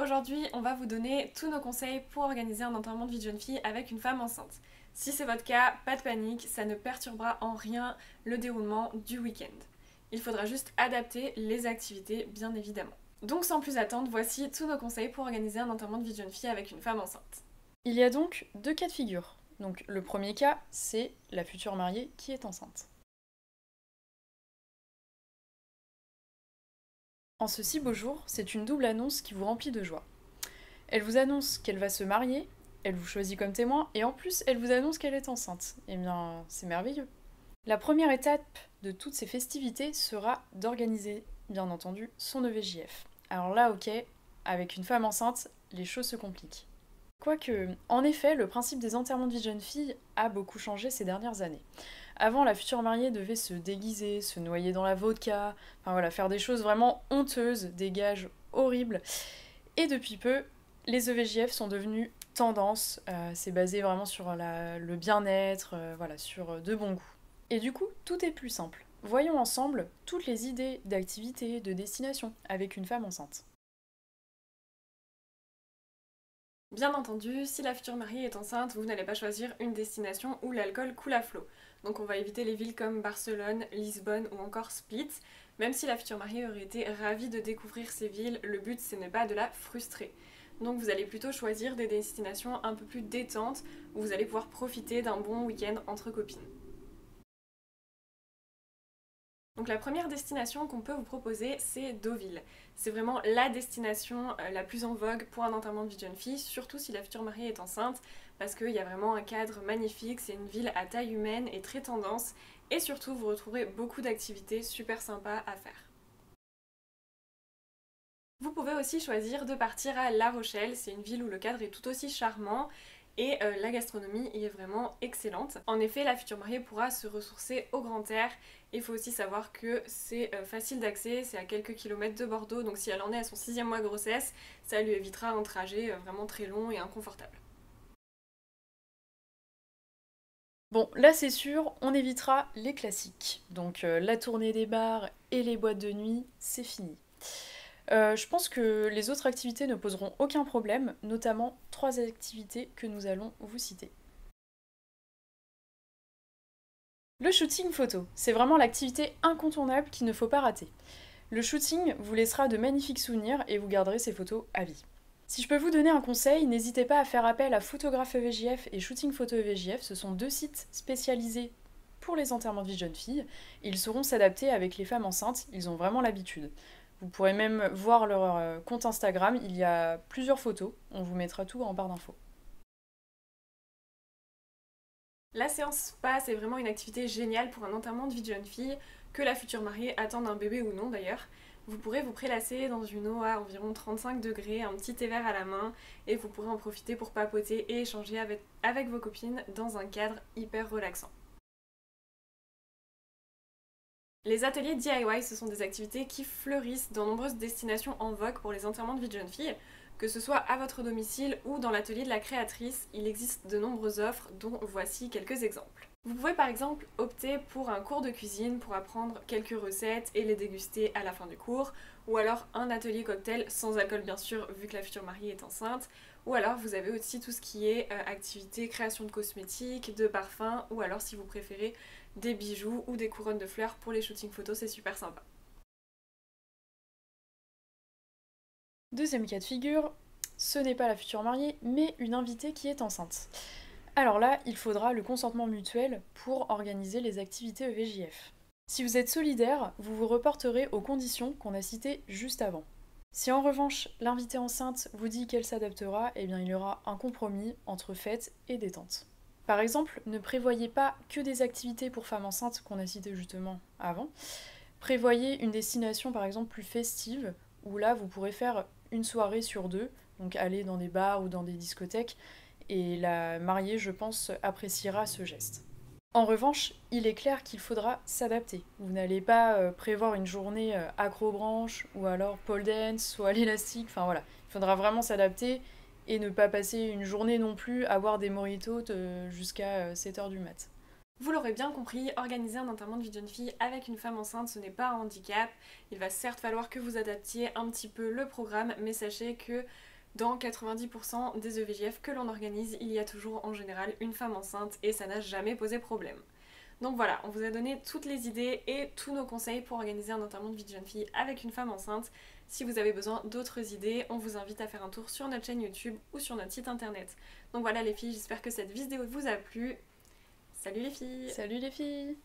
Aujourd'hui, on va vous donner tous nos conseils pour organiser un enterrement de vie de jeune fille avec une femme enceinte. Si c'est votre cas, pas de panique, ça ne perturbera en rien le déroulement du week-end. Il faudra juste adapter les activités, bien évidemment. Donc sans plus attendre, voici tous nos conseils pour organiser un enterrement de vie de jeune fille avec une femme enceinte. Il y a donc deux cas de figure. Donc le premier cas, c'est la future mariée qui est enceinte. En ce si beau jour, c'est une double annonce qui vous remplit de joie. Elle vous annonce qu'elle va se marier, elle vous choisit comme témoin, et en plus, elle vous annonce qu'elle est enceinte. Eh bien, c'est merveilleux. La première étape de toutes ces festivités sera d'organiser, bien entendu, son EVJF. Alors là, ok, avec une femme enceinte, les choses se compliquent. Quoique, en effet, le principe des enterrements de vie de jeune fille a beaucoup changé ces dernières années. Avant, la future mariée devait se déguiser, se noyer dans la vodka, enfin voilà, faire des choses vraiment honteuses, des gages horribles. Et depuis peu, les EVJF sont devenus tendance, c'est basé vraiment sur le bien-être, voilà, sur de bons goûts. Et du coup, tout est plus simple. Voyons ensemble toutes les idées d'activités, de destination avec une femme enceinte. Bien entendu, si la future mariée est enceinte, vous n'allez pas choisir une destination où l'alcool coule à flot. Donc on va éviter les villes comme Barcelone, Lisbonne ou encore Split. Même si la future mariée aurait été ravie de découvrir ces villes, le but ce n'est pas de la frustrer. Donc vous allez plutôt choisir des destinations un peu plus détentes où vous allez pouvoir profiter d'un bon week-end entre copines. Donc la première destination qu'on peut vous proposer, c'est Deauville. C'est vraiment la destination la plus en vogue pour un enterrement de vie de jeune fille, surtout si la future mariée est enceinte, parce qu'il y a vraiment un cadre magnifique, c'est une ville à taille humaine et très tendance, et surtout vous retrouverez beaucoup d'activités super sympas à faire. Vous pouvez aussi choisir de partir à La Rochelle, c'est une ville où le cadre est tout aussi charmant et la gastronomie y est vraiment excellente. En effet, la future mariée pourra se ressourcer au grand air. Il faut aussi savoir que c'est facile d'accès, c'est à quelques kilomètres de Bordeaux, donc si elle en est à son 6e mois de grossesse, ça lui évitera un trajet vraiment très long et inconfortable. Bon, là c'est sûr, on évitera les classiques. Donc la tournée des bars et les boîtes de nuit, c'est fini. Je pense que les autres activités ne poseront aucun problème, notamment trois activités que nous allons vous citer. Le shooting photo, c'est vraiment l'activité incontournable qu'il ne faut pas rater. Le shooting vous laissera de magnifiques souvenirs et vous garderez ces photos à vie. Si je peux vous donner un conseil, n'hésitez pas à faire appel à Photographe EVJF et Shooting Photo EVJF. Ce sont deux sites spécialisés pour les enterrements de vie de jeunes filles. Ils sauront s'adapter avec les femmes enceintes, ils ont vraiment l'habitude. Vous pourrez même voir leur compte Instagram, il y a plusieurs photos, on vous mettra tout en barre d'infos. La séance spa, c'est vraiment une activité géniale pour un enterrement de vie de jeune fille, que la future mariée attende un bébé ou non d'ailleurs. Vous pourrez vous prélasser dans une eau à environ 35 degrés, un petit thé vert à la main, et vous pourrez en profiter pour papoter et échanger avec vos copines dans un cadre hyper relaxant. Les ateliers DIY, ce sont des activités qui fleurissent dans nombreuses destinations en vogue pour les enterrements de vie de jeune fille. Que ce soit à votre domicile ou dans l'atelier de la créatrice, il existe de nombreuses offres dont voici quelques exemples. Vous pouvez par exemple opter pour un cours de cuisine pour apprendre quelques recettes et les déguster à la fin du cours, ou alors un atelier cocktail sans alcool bien sûr vu que la future mariée est enceinte, ou alors vous avez aussi tout ce qui est activité création de cosmétiques, de parfums, ou alors si vous préférez des bijoux ou des couronnes de fleurs pour les shootings photos, c'est super sympa. Deuxième cas de figure, ce n'est pas la future mariée, mais une invitée qui est enceinte. Alors là, il faudra le consentement mutuel pour organiser les activités EVJF. Si vous êtes solidaire, vous vous reporterez aux conditions qu'on a citées juste avant. Si en revanche l'invitée enceinte vous dit qu'elle s'adaptera, eh bien il y aura un compromis entre fête et détente. Par exemple, ne prévoyez pas que des activités pour femmes enceintes qu'on a citées justement avant. Prévoyez une destination par exemple plus festive, où là vous pourrez faire une soirée sur deux, donc aller dans des bars ou dans des discothèques, et la mariée, je pense, appréciera ce geste. En revanche, il est clair qu'il faudra s'adapter. Vous n'allez pas prévoir une journée accrobranche ou alors pole dance ou à l'élastique, enfin voilà. Il faudra vraiment s'adapter et ne pas passer une journée non plus à boire des mojitos jusqu'à 7h du mat. Vous l'aurez bien compris, organiser un enterrement de vie de jeune fille avec une femme enceinte, ce n'est pas un handicap. Il va certes falloir que vous adaptiez un petit peu le programme, mais sachez que Dans 90% des EVJF que l'on organise, il y a toujours en général une femme enceinte et ça n'a jamais posé problème. Donc voilà, on vous a donné toutes les idées et tous nos conseils pour organiser un enterrement de vie de jeune fille avec une femme enceinte. Si vous avez besoin d'autres idées, on vous invite à faire un tour sur notre chaîne YouTube ou sur notre site internet. Donc voilà les filles, j'espère que cette vidéo vous a plu. Salut les filles! Salut les filles!